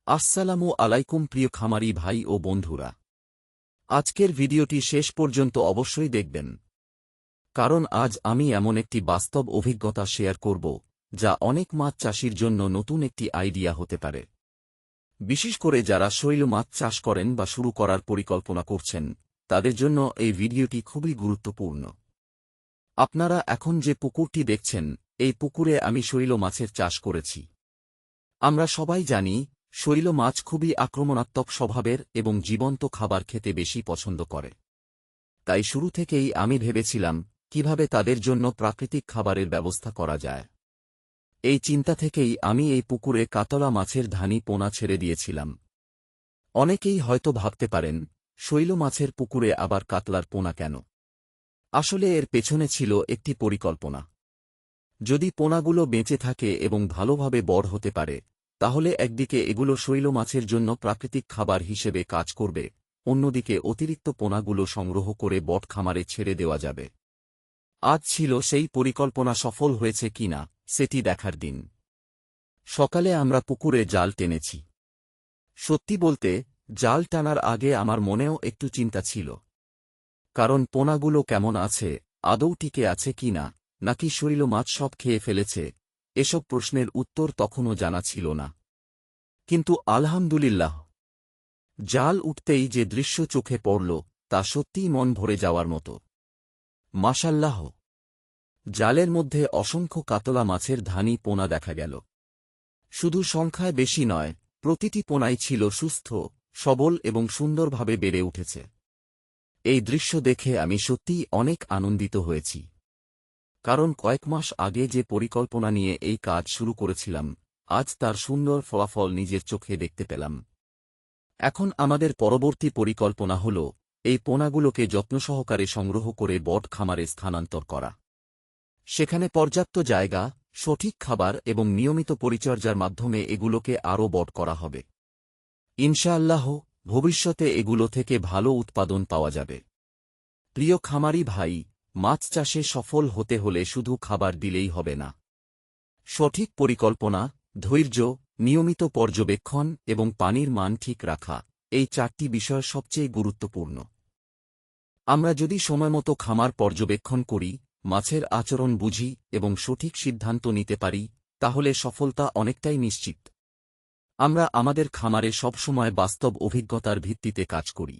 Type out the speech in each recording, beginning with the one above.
আসসালামু আলাইকুম প্রিয় খামারি ভাই ও বন্ধুরা। আজকের ভিডিওটি শেষ পর্যন্ত অবশ্যই দেখবেন, কারণ আজ আমি এমন একটি বাস্তব অভিজ্ঞতা শেয়ার করব যা অনেক মাছ চাষির জন্য নতুন একটি আইডিয়া হতে পারে। বিশেষ করে যারা শৈল মাছ চাষ করেন বা শুরু করার পরিকল্পনা করছেন, তাদের জন্য এই ভিডিওটি খুবই গুরুত্বপূর্ণ। আপনারা এখন যে পুকুরটি দেখছেন, এই পুকুরে আমি শৈল মাছের চাষ করেছি। আমরা সবাই জানি, শৈল মাছ খুবই আক্রমণাত্মক স্বভাবের এবং জীবন্ত খাবার খেতে বেশি পছন্দ করে। তাই শুরু থেকেই আমি ভেবেছিলাম কিভাবে তাদের জন্য প্রাকৃতিক খাবারের ব্যবস্থা করা যায়। এই চিন্তা থেকেই আমি এই পুকুরে কাতলা মাছের ধানি পোনা ছেড়ে দিয়েছিলাম। অনেকেই হয়তো ভাবতে পারেন, শৈল মাছের পুকুরে আবার কাতলার পোনা কেন? আসলে এর পেছনে ছিল একটি পরিকল্পনা। যদি পোনাগুলো বেঁচে থাকে এবং ভালোভাবে বড় হতে পারে, তাহলে একদিকে এগুলো শৈল মাছের জন্য প্রাকৃতিক খাবার হিসেবে কাজ করবে, অন্যদিকে অতিরিক্ত পোনাগুলো সংগ্রহ করে বট খামারে ছেড়ে দেওয়া যাবে। আজ ছিল সেই পরিকল্পনা সফল হয়েছে কিনা সেটি দেখার দিন। সকালে আমরা পুকুরে জাল টেনেছি। সত্যি বলতে, জাল টানার আগে আমার মনেও একটু চিন্তা ছিল। কারণ পোনাগুলো কেমন আছে, আদৌ টিকে আছে কিনা, নাকি শৈল মাছ সব খেয়ে ফেলেছে, এসব প্রশ্নের উত্তর তখনও জানা ছিল না। কিন্তু আলহামদুলিল্লাহ, জাল উঠতেই যে দৃশ্য চোখে পড়ল তা সত্যিই মন ভরে যাওয়ার মতো। মাশাল্লাহ, জালের মধ্যে অসংখ্য কাতলা মাছের ধানি পোনা দেখা গেল। শুধু সংখ্যায় বেশি নয়, প্রতিটি পোনাই ছিল সুস্থ, সবল এবং সুন্দরভাবে বেড়ে উঠেছে। এই দৃশ্য দেখে আমি সত্যিই অনেক আনন্দিত হয়েছি। কারণ কয়েক মাস আগে যে পরিকল্পনা নিয়ে এই কাজ শুরু করেছিলাম, আজ তার সুন্দর ফলাফল নিজের চোখে দেখতে পেলাম। এখন আমাদের পরবর্তী পরিকল্পনা হল এই পোনাগুলোকে যত্নসহকারে সংগ্রহ করে বট খামারে স্থানান্তর করা। সেখানে পর্যাপ্ত জায়গা, সঠিক খাবার এবং নিয়মিত পরিচর্যার মাধ্যমে এগুলোকে আরও বড় করা হবে। ইনশাআল্লাহ, ভবিষ্যতে এগুলো থেকে ভালো উৎপাদন পাওয়া যাবে। প্রিয় খামারি ভাই, মাছ চাষে সফল হতে হলে শুধু খাবার দিলেই হবে না। সঠিক পরিকল্পনা, ধৈর্য, নিয়মিত পর্যবেক্ষণ এবং পানির মান ঠিক রাখা, এই চারটি বিষয় সবচেয়ে গুরুত্বপূর্ণ। আমরা যদি সময়মতো খামার পর্যবেক্ষণ করি, মাছের আচরণ বুঝি এবং সঠিক সিদ্ধান্ত নিতে পারি, তাহলে সফলতা অনেকটাই নিশ্চিত। আমরা আমাদের খামারে সবসময় বাস্তব অভিজ্ঞতার ভিত্তিতে কাজ করি।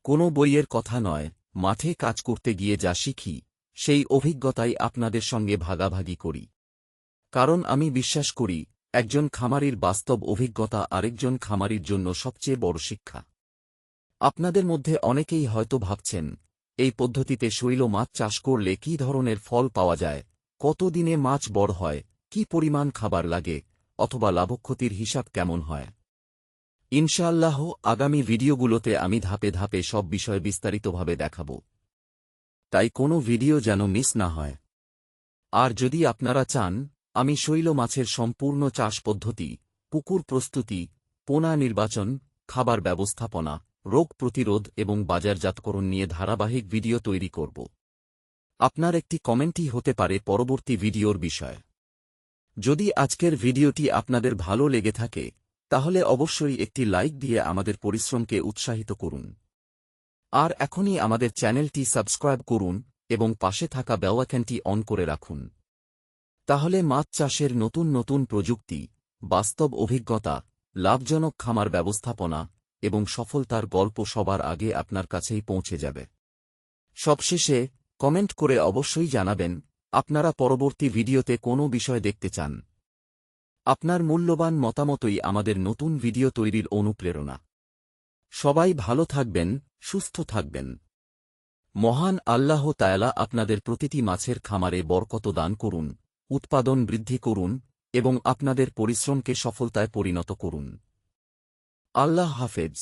কোনো বইয়ের কথা নয়, মাঠে কাজ করতে গিয়ে যা শিখি, সেই অভিজ্ঞতাই আপনাদের সঙ্গে ভাগাভাগি করি। কারণ আমি বিশ্বাস করি, একজন খামারির বাস্তব অভিজ্ঞতা আরেকজন খামারির জন্য সবচেয়ে বড় শিক্ষা। আপনাদের মধ্যে অনেকেই হয়তো ভাবছেন, এই পদ্ধতিতে শৈল মাছ চাষ করলে কী ধরনের ফল পাওয়া যায়, কত দিনে মাছ বড় হয়, কী পরিমাণ খাবার লাগে, অথবা লাভক্ষতির হিসাব কেমন হয়। ইনশাআল্লাহ, আগামী ভিডিওগুলোতে আমি ধাপে ধাপে সব বিষয় বিস্তারিতভাবে দেখাব। তাই কোনো ভিডিও যেন মিস না হয়। আর যদি আপনারা চান, আমি শৈল মাছের সম্পূর্ণ চাষ পদ্ধতি, পুকুর প্রস্তুতি, পোনা নির্বাচন, খাবার ব্যবস্থাপনা, রোগ প্রতিরোধ এবং বাজারজাতকরণ নিয়ে ধারাবাহিক ভিডিও তৈরি করব। আপনার একটি কমেন্টই হতে পারে পরবর্তী ভিডিওর বিষয়। যদি আজকের ভিডিওটি আপনাদের ভালো লেগে থাকে, তাহলে অবশ্যই একটি লাইক দিয়ে আমাদের পরিশ্রমকে উৎসাহিত করুন। আর এখনই আমাদের চ্যানেলটি সাবস্ক্রাইব করুন এবং পাশে থাকা বেল আইকনটি অন করে রাখুন। তাহলে মাছ চাষের নতুন নতুন প্রযুক্তি, বাস্তব অভিজ্ঞতা, লাভজনক খামার ব্যবস্থাপনা এবং সফলতার গল্প সবার আগে আপনার কাছেই পৌঁছে যাবে। সবশেষে, কমেন্ট করে অবশ্যই জানাবেন আপনারা পরবর্তী ভিডিওতে কোন বিষয় দেখতে চান। আপনার মূল্যবান মতামতই আমাদের নতুন ভিডিও তৈরির অনুপ্রেরণা। সবাই ভালো থাকবেন, সুস্থ থাকবেন। মহান আল্লাহ তাআলা আপনাদের প্রতিটি মাছের খামারে বরকত দান করুন, উৎপাদন বৃদ্ধি করুন এবং আপনাদের পরিশ্রমকে সফলতায় পরিণত করুন। আল্লাহ হাফেজ।